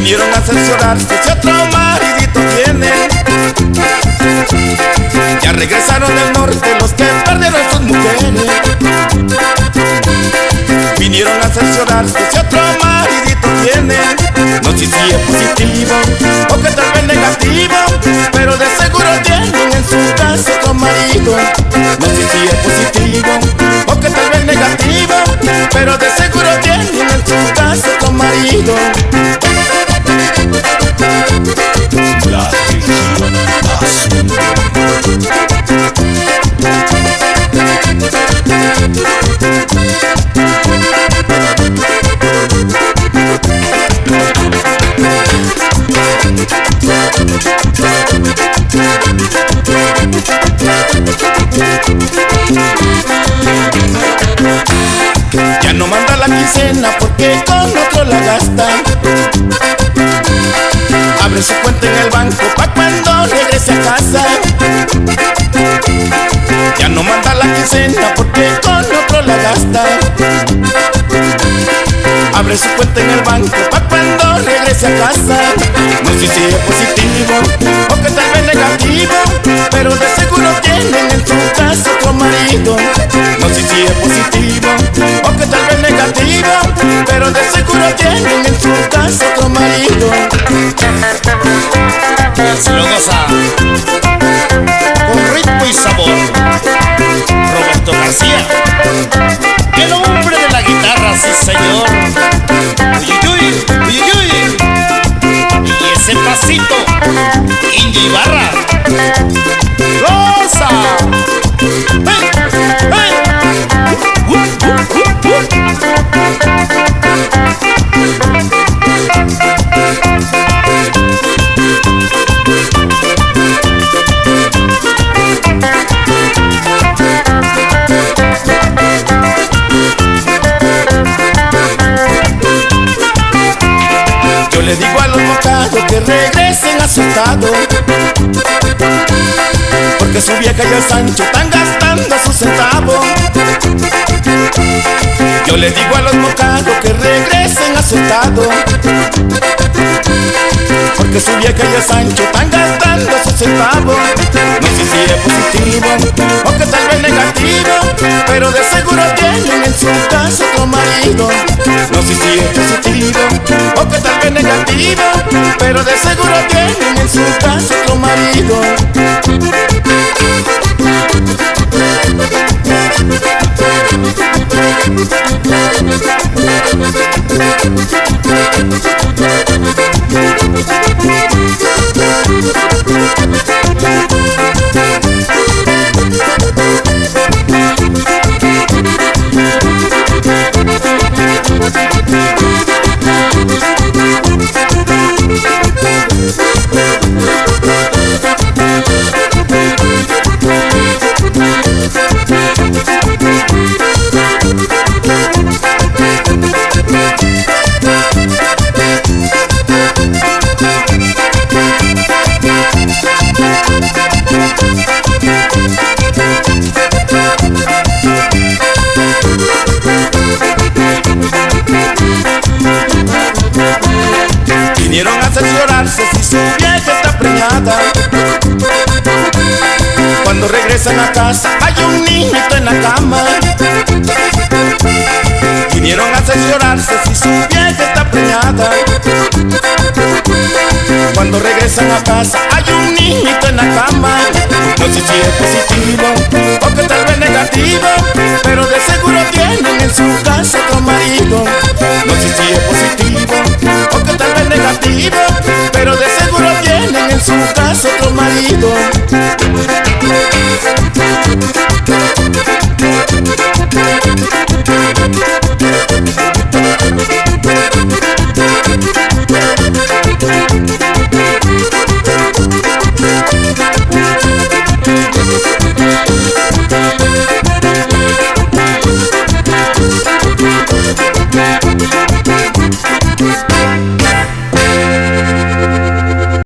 Vinieron a cerciorarse si otro maridito tienen. Ya regresaron del norte los que perdieron sus mujeres. Vinieron a cerciorarse si otro maridito tienen. No sé si es positivo o que tal vez negativo, pero de seguro tienen en su casa otro marido. No sé si es positivo o que tal vez negativo, pero de seguro tienen en su casa otro marido. La región azul. Ya no manda la quincena porque con otro la gasta. Abre su cuenta en el banco pa' cuando regrese a casa. Ya no manda la quincena porque con otro la gasta. Abre su cuenta en el banco pa' cuando regrese a casa. No sé si es positivo o que tal vez negativo, pero de seguro tienen en su casa otro marido. No sé si es positivo o que tal vez negativo, pero de seguro tienen en su casa otro marido. Se lo goza con ritmo y sabor Roberto García, el hombre de la guitarra, sí señor. Uy, uy, uy, uy. Y ese pasito, Indio Ibarra. ¡Goza! ¡Hey! ¡Hey! Yo le digo a los mocados que regresen a su estado, porque su vieja y el Sancho están gastando sus centavos. Yo le digo a los mocados que regresen a su estado, porque su vieja y el Sancho están gastando sus centavos. No sé si es positivo o que tal vez negativo, pero de seguro tienen en su casa otro marido. No sé si es positivo o que tal vez negativo, pero de seguro tienen en su casa otro marido. Vinieron a cerciorarse si su vieja está preñada. Cuando regresan a casa hay un niñito en la cama. Vinieron a cerciorarse si su vieja está preñada. Cuando regresan a casa hay un niñito en la cama. No sé si es positivo o que tal vez negativo, pero de seguro tienen en su casa otro marido. No sé si es positivo